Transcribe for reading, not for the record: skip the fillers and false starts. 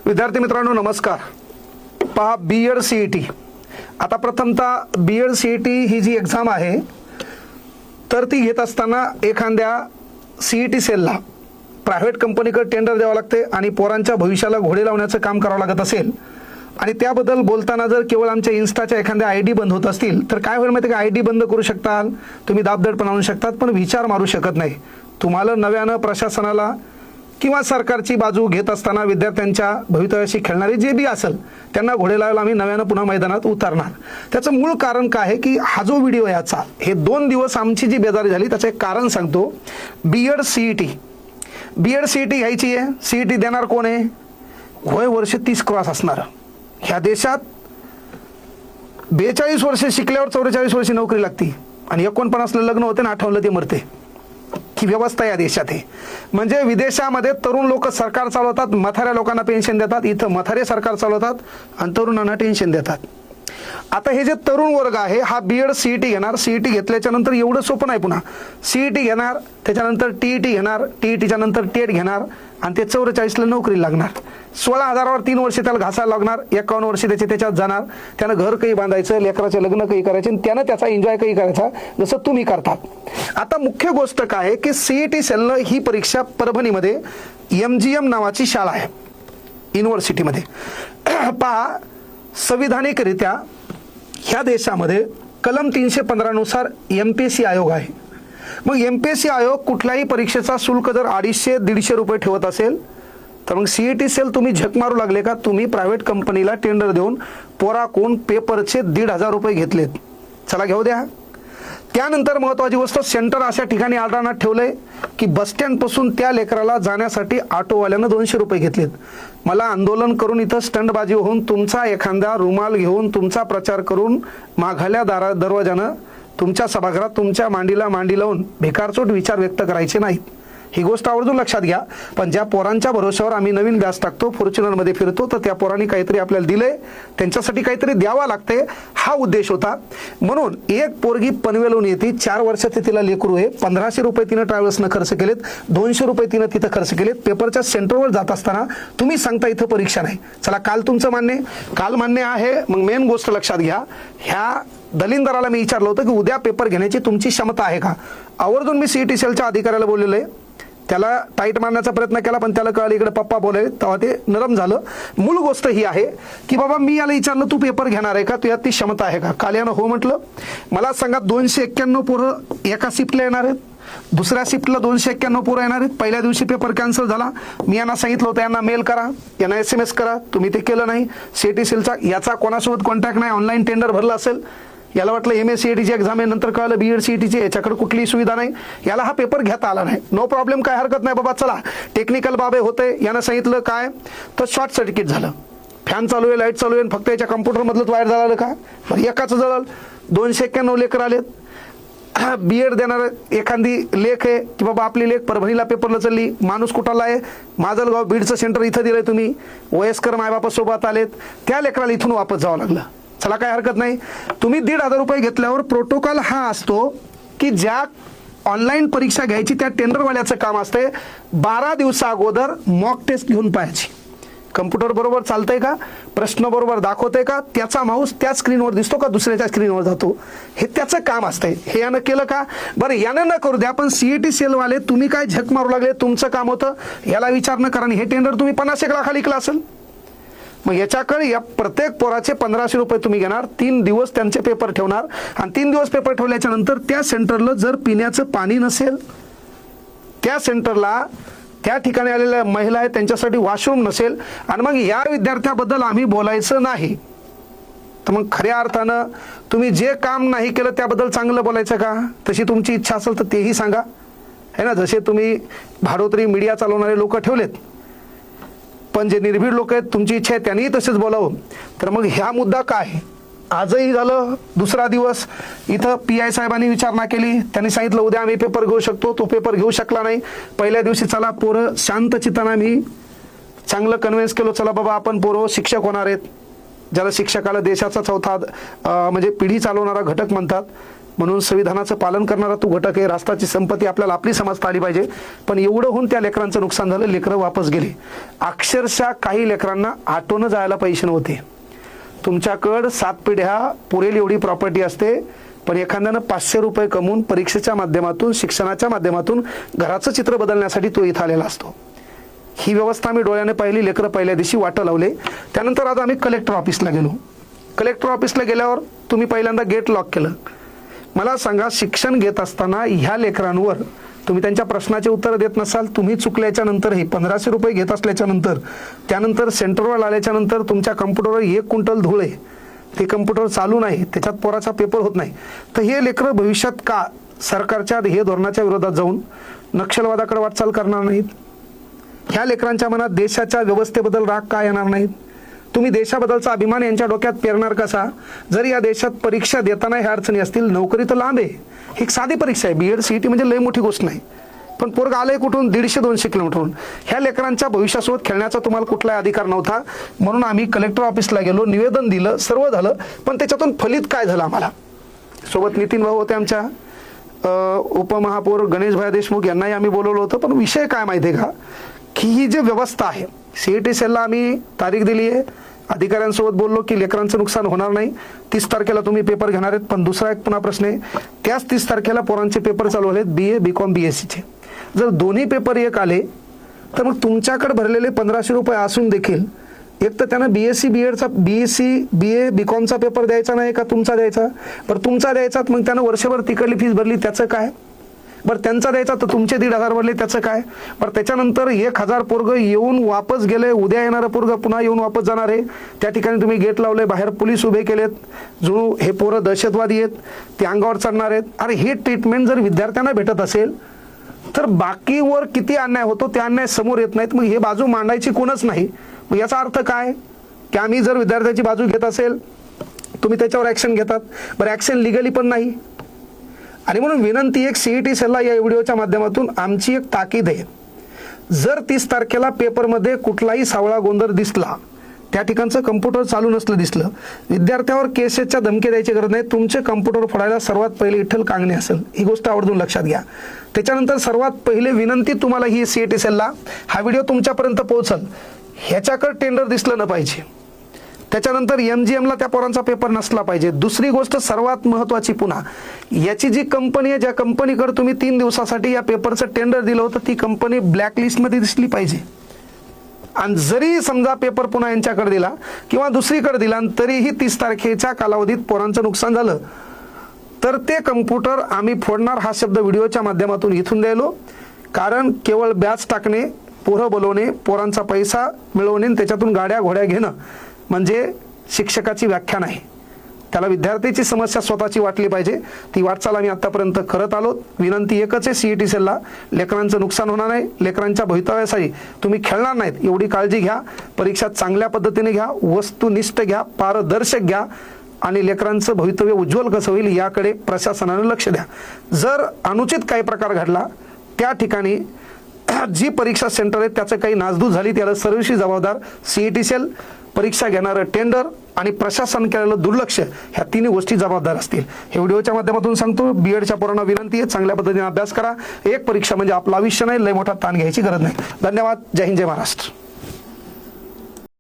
विद्यार्थी मित्रांनो नमस्कार. पहा बीएड सीईटी. आता प्रथमतः बीएड सीईटी ही जी एक्झाम आहे तर ती घेत असताना एखाद्या सीईटी सेलला प्रायव्हेट कंपनीकडे टेंडर द्यावं लागते आणि पोरांच्या भविष्याला घोडे लावण्याचं काम करावं लागत असेल आणि त्याबद्दल बोलताना जर केवळ आमच्या इन्स्टाच्या एखाद्या आयडी बंद होत असतील तर काय होईल माहिती का, आयडी बंद करू शकताल तुम्ही, दाबदडपणा आणू शकतात पण विचार मारू शकत नाही. तुम्हाला नव्यानं प्रशासनाला किंवा सरकारची बाजू घेत असताना विद्यार्थ्यांच्या भवितव्याशी खेळणारे जे बी असेल त्यांना घोडे लावायला आम्ही नव्यानं पुन्हा मैदानात उतरणार. त्याचं मूळ कारण काय आहे की हा जो व्हिडिओ याचा हे 2 दिवस आमची जी बेजारी झाली त्याचं एक कारण सांगतो. बीएड सीईटी घ्यायची आहे. सीईटी देणार कोण आहे? वय वर्ष 30 क्रॉस असणार. ह्या देशात 42 वर्ष शिकल्यावर 44 वर्षी नोकरी लागती आणि 49ला लग्न होते आणि 58ला ते मरते. ही व्यवस्था या देशात आहे. म्हणजे विदेशामध्ये तरुण लोक सरकार चालवतात, म्हाताऱ्या लोकांना पेन्शन देतात. इथं म्हातारे सरकार चालवतात आणि तरुणांना टेन्शन देतात. आता हे जे तरुण वर्ग आहे हा बीएड सीईटी घेणार. सीईटी घेतल्याच्या नंतर एवढं सोपं नाही, पुन्हा सीईटी घेणार, त्याच्यानंतर टीईटी घेणार, टीईटीच्या नंतर टेट घेणार आणि ते 44ला नोकरी लागणार. 16,000वर 3 वर्ष त्याला घासायला लागणार. 51 वर्ष त्याच्यात जाणार. त्यानं घर काही बांधायचं, लेकराचे लग्न काही करायचे आणि त्यानं त्याचा एन्जॉय काही करायचा जसं तुम्ही करतात. आता मुख्य गोष्ट काय आहे की सीईटी सेलनं ही परीक्षा परभणीमध्ये MGM नावाची शाळा आहे युनिव्हर्सिटीमध्ये. पहा, संविधानिकरित्या ह्या देशामध्ये कलम 315 नुसार MPSC आयोग आहे. मग MPSC आयोग कुठल्याही परीक्षेचा शुल्क जर 250-150 रुपये ठेवत असेल तर मग सीईटी सेल तुम्ही झक मारू लागले का? तुम्ही प्रायव्हेट कंपनीला टेंडर देऊन पोराकून पेपरचे 1,500 रुपये घेतलेत. चला घेऊ द्या. त्यानंतर महत्वाची गोष्ट, सेंटर अशा ठिकाणी आढळण्यात ठेवलंय की बसस्टँड पासून त्या लेकराला जाण्यासाठी ऑटोवाल्यानं 200 रुपये घेतलेत. मला आंदोलन करून इथं स्टंटबाजी होऊन तुमचा एखादा रुमाल घेऊन तुमचा प्रचार करून माघाल्या दरवाजानं तुमच्या सभागृहात तुमच्या मांडीला मांडी लावून भिकारचोट विचार व्यक्त करायचे नाहीत. ही गोष्ट आवर्जून लक्षात घ्या. पण ज्या पोरांच्या भरोश्यावर आम्ही नवीन बॅच टाकतो, फॉर्च्युनरमध्ये फिरतो, तर त्या पोरांनी काहीतरी आपल्याला दिलंय, त्यांच्यासाठी काहीतरी द्यावं लागते, हा उद्देश होता. म्हणून एक पोरगी पनवेलून येते, 4 वर्षाचे तिला लेकरू आहे, 1,500 रुपये तिनं ट्रॅव्हल्सनं खर्च केलेत, 200 रुपये तिनं तिथं खर्च केलेत. पेपरच्या सेंटरवर जात असताना तुम्ही सांगता इथं परीक्षा नाही. चला काल तुमचं मान्य, काल मान्य आहे. मग मेन गोष्ट लक्षात घ्या, ह्या दलिंदराला मी विचारलं होतं की उद्या पेपर घेण्याची तुमची क्षमता आहे का? आवर्जून मी सीईटी सेलच्या अधिकाऱ्याला बोललेलं आहे. त्याला टाईट मारण्याचा प्रयत्न केला पण त्याला कळलं इकडे पप्पा बोलाय, तेव्हा ते नरम झालं. मूळ गोष्ट ही आहे की बाबा मी याला विचारलं तू पेपर घेणार आहे का, तुझ्यात ती क्षमता आहे का? काल यानं हो म्हटलं. मला सांगा 291 पोरं एका शिफ्टला येणार आहेत, दुसऱ्या शिफ्टला 291 पोरं येणार आहेत. पहिल्या दिवशी पेपर कॅन्सल झाला. मी यांना सांगितलं होतं यांना मेल करा, यांना SMS करा, तुम्ही ते केलं नाही. सीईटी सेलचा याचा कोणासोबत कॉन्टॅक्ट नाही. ऑनलाईन टेंडर भरलं असेल, याला वाटलं MSCETची एक्झाम आहे, नंतर कळलं BEd CETची, याच्याकडे कुठलीही सुविधा नाही, याला हा पेपर घेता आला नाही. नो प्रॉब्लेम, काय हरकत नाही बाबा, चला टेक्निकल बाबे होते. यानं सांगितलं काय तर शॉर्ट सर्किट झालं, फॅन चालू आहे, लाईट चालू आहे, फक्त याच्या कम्प्युटरमधलंच वायर जळालं का? बरं, एकाचं जळालं. 291 लेकर आलेत. बीएड देणार एखादी लेख आहे की बाबा आपली लेख परभणीला पेपरला चालली, माणूस कुठाला आहे, माजलगाव बीडचं सेंटर इथं दिलंय, तुम्ही वयस्कर मायबापासोबत आलेत, त्या लेकराला इथून वापस जावं लागलं. चला काय हरकत नाही. तुम्ही 1,500 रुपये घेतल्यावर प्रोटोकॉल हा असतो की ज्या ऑनलाईन परीक्षा घ्यायची त्या टेंडरवाल्याचं काम असते 12 दिवसा अगोदर मॉक टेस्ट घेऊन पाहायची. कम्प्युटर बरोबर चालतंय का, प्रश्न बरोबर दाखवतंय का, त्याचा माऊस त्या स्क्रीनवर दिसतो का दुसऱ्याच्या स्क्रीनवर जातो, हे त्याचं काम असतंय. हे यानं केलं का? बरं, यानं न करू द्या. पण सीईटी सेलवाले तुम्ही काय झक मारू लागले, तुमचं काम होतं याला विचार न करा. हे टेंडर तुम्ही 50 लाखाला विकलं असेल. मग याच्याकडे या प्रत्येक पोराचे 1,500 रुपये तुम्ही घेणार, 3 दिवस त्यांचे पेपर ठेवणार आणि 3 दिवस पेपर ठेवल्याच्या नंतर त्या सेंटरला जर पिण्याचं पाणी नसेल, त्या सेंटरला त्या ठिकाणी आलेल्या महिला आहेत त्यांच्यासाठी वॉशरूम नसेल आणि मग या विद्यार्थ्याबद्दल आम्ही बोलायचं नाही, तर मग खऱ्या अर्थानं तुम्ही जे काम नाही केलं त्याबद्दल चांगलं बोलायचं का? तशी तुमची इच्छा असेल तर तेही सांगा, है ना. जसे तुम्ही भाडोत्री मीडिया चालवणारे लोक ठेवलेत, पण जे निर्भीड लोक आहेत तुमची इच्छा आहे त्यांनी तसेच बोलावं. तर मग ह्या मुद्दा काय? आजही झालं, दुसरा दिवस इथं PI साहेबांनी विचारणा केली. त्यांनी सांगितलं उद्या आम्ही पेपर घेऊ शकतो, तो पेपर घेऊ शकला नाही. पहिल्या दिवशी चला पोरं शांत चित्तानं मी चांगलं कन्व्हिन्स केलं, चला बाबा आपण पोरं शिक्षक होणार आहेत, ज्याला शिक्षकाला देशाचा चौथा म्हणजे पिढी चालवणारा घटक म्हणतात. म्हणून संविधानाचं पालन करणारा तू घटक आहे, राष्ट्राची संपत्ती आपल्याला आपली समजता आली पाहिजे. पण एवढं होऊन त्या लेकरांचं नुकसान झालं, लेकरं वापस गेली. अक्षरशः काही लेकरांना ऑटोनं जायला पैसे नव्हते. तुमच्याकडं 7 पिढ्या पुरेल एवढी प्रॉपर्टी असते, पण एखाद्यानं 500 रुपये कमवून परीक्षेच्या माध्यमातून, शिक्षणाच्या माध्यमातून घराचं चित्र बदलण्यासाठी तो इथं आलेला असतो. ही व्यवस्था आम्ही डोळ्याने पाहिली. लेकरं पहिल्या दिवशी वाटं लावले. त्यानंतर आज आम्ही कलेक्टर ऑफिसला गेलो. कलेक्टर ऑफिसला गेल्यावर तुम्ही पहिल्यांदा गेट लॉक केलं. मला सांगा, शिक्षण घेत असताना ह्या लेकरांवर तुम्ही त्यांच्या प्रश्नाचे उत्तर देत नसाल, तुम्ही चुकल्याच्या नंतरही 1500 रुपये घेत असल्याच्या नंतर, त्यानंतर सेंटरवर आल्याच्या नंतर तुमच्या कम्प्युटरवर 1 क्विंटल धूळ आहे, ते कम्प्युटर चालू नाही, त्याच्यात पोराचा पेपर होत नाही, तर हे लेकरं भविष्यात का सरकारच्या हे धोरणाच्या विरोधात जाऊन नक्षलवादाकडे वाटचाल करणार नाहीत? ह्या लेकरांच्या मनात देशाच्या व्यवस्थेबद्दल राग का येणार नाहीत? तुम्ही देशाबद्दलचा अभिमान यांच्या डोक्यात पेरणार कसा? जर या देशात परीक्षा देताना ह्या अडचणी असतील, नोकरी तर लांब आहे, ही एक साधी परीक्षा आहे, BEd CET म्हणजे लय मोठी गोष्ट नाही, पण पोरग आलंय कुठून? 150-200 किलोमीटरहून. ह्या लेकरांच्या भविष्यासोबत खेळण्याचा तुम्हाला कुठलाही अधिकार नव्हता. म्हणून आम्ही कलेक्टर ऑफिसला गेलो, निवेदन दिलं, सर्व झालं, पण त्याच्यातून फलित काय झालं? आम्हाला सोबत नितीन भाऊ होते, आमच्या उपमहापौर गणेशभाई देशमुख यांनाही आम्ही बोलवलं होतं. पण विषय काय माहिती आहे का, की ही जी व्यवस्था आहे, CET सेलला आम्ही तारीख दिली आहे, अधिकाऱ्यांसोबत बोललो की लेकरांचं नुकसान होणार नाही, 30 तारखेला तुम्ही पेपर घेणार आहेत. पण दुसरा एक पुन्हा प्रश्न आहे, त्याच 30 तारखेला पोरांचे पेपर चालू झालेत, BA BCom BSc. जर दोन्ही पेपर एक आले तर मग तुमच्याकडे भरलेले 1500 रुपये असून देखील एक तर त्यांना BSc BEdचा BSc BA BComचा पेपर द्यायचा नाही का तुमचा द्यायचा? बरं तुमचा द्यायचा, मग त्यानं वर्षभर तिकडली फीस भरली, त्याचं काय? बरं त्यांचा द्यायचा तर तुमचे 1500 भरले, त्याचं काय? बरं त्याच्यानंतर 1000 पोरग येऊन वापस गेले, उद्या येणारं पोरग पुन्हा येऊन वापस जाणार आहे. त्या ठिकाणी तुम्ही गेट लावले, बाहेर पोलीस उभे केलेत, जो हे पोरं दहशतवादी आहेत, ते अंगावर चढणार आहेत. अरे हे ट्रीटमेंट जर विद्यार्थ्यांना भेटत असेल तर बाकीवर किती अन्याय होतो ते अन्याय समोर येत नाहीत. मग हे बाजू मांडायची कोणच नाही. मग याचा अर्थ काय, की आम्ही जर विद्यार्थ्याची बाजू घेत असेल तुम्ही त्याच्यावर ॲक्शन घेतात. बरं ॲक्शन लिगली पण नाही. आणि म्हणून विनंती एक CET सेलला या व्हिडिओच्या माध्यमातून आमची एक ताकीद आहे, जर 30 तारखेला पेपरमध्ये कुठलाही सावळा गोंधळ दिसला, त्या ठिकाणचं कम्प्युटर चालू नसलं दिसलं, विद्यार्थ्यावर केसेसच्या धमकी द्यायची गरज नाही. तुमचे कम्प्युटर फोडायला सर्वात पहिले विठ्ठल कांगणे असेल, ही गोष्ट आवर्जून लक्षात घ्या. त्याच्यानंतर सर्वात पहिले विनंती तुम्हाला ही CET सेलला, हा व्हिडिओ तुमच्यापर्यंत पोहोचल, ह्याच्याकडे टेंडर दिसलं न पाहिजे. त्याच्यानंतर MGMला त्या पोरांचा पेपर नसला पाहिजे. दुसरी गोष्ट सर्वात महत्त्वाची, पुन्हा याची जी कंपनी आहे, ज्या कंपनीकडे तुम्ही 3 दिवसासाठी या पेपरचं टेंडर दिलं होतं, ती कंपनी ब्लॅकलिस्टमध्ये दिसली पाहिजे. आणि जरी समजा पेपर पुन्हा यांच्याकडे दिला किंवा दुसरीकडे दिला, तरीही 30 तारखेच्या कालावधीत पोरांचं नुकसान झालं तर ते कम्प्युटर आम्ही फोडणार. हा शब्द व्हिडिओच्या माध्यमातून इथून द्यायलो. कारण केवळ बॅच टाकणे, पोरं बोलवणे, पोरांचा पैसा मिळवणे, त्याच्यातून गाड्या घोड्या घेणं म्हणजे शिक्षकाची व्याख्या नाही. त्याला विद्यार्थ्याची समस्या स्वतःची वाटली पाहिजे. ती वाटचाल आम्ही आतापर्यंत करत आलो. विनंती एकच आहे CET सेलला, लेकरांचं नुकसान होणार नाही, लेकरांच्या भवितव्यासाठी तुम्ही खेळणार नाहीत एवढी काळजी घ्या. परीक्षा चांगल्या पद्धतीने घ्या, वस्तुनिष्ठ घ्या, पारदर्शक घ्या आणि लेकरांचं भवितव्य उज्ज्वल कसं होईल याकडे प्रशासनाने लक्ष द्या. जर अनुचित काही प्रकार घडला, त्या ठिकाणी जी परीक्षा सेंटर आहे त्याचं काही नासधूस झाली, त्याला सर्वस्वी जबाबदार CET सेल, परीक्षा घेणारं टेंडर आणि प्रशासन केलेलं दुर्लक्ष, ह्या तिन्ही गोष्टी जबाबदार असतील. हे व्हिडिओच्या माध्यमातून सांगतो. BEdच्या पोरांना विनंती आहे, चांगल्या पद्धतीने अभ्यास करा. एक परीक्षा म्हणजे आपलं आयुष्य नाही, लय मोठा ताण घ्यायची गरज नाही. धन्यवाद. जय हिंद, जय महाराष्ट्र.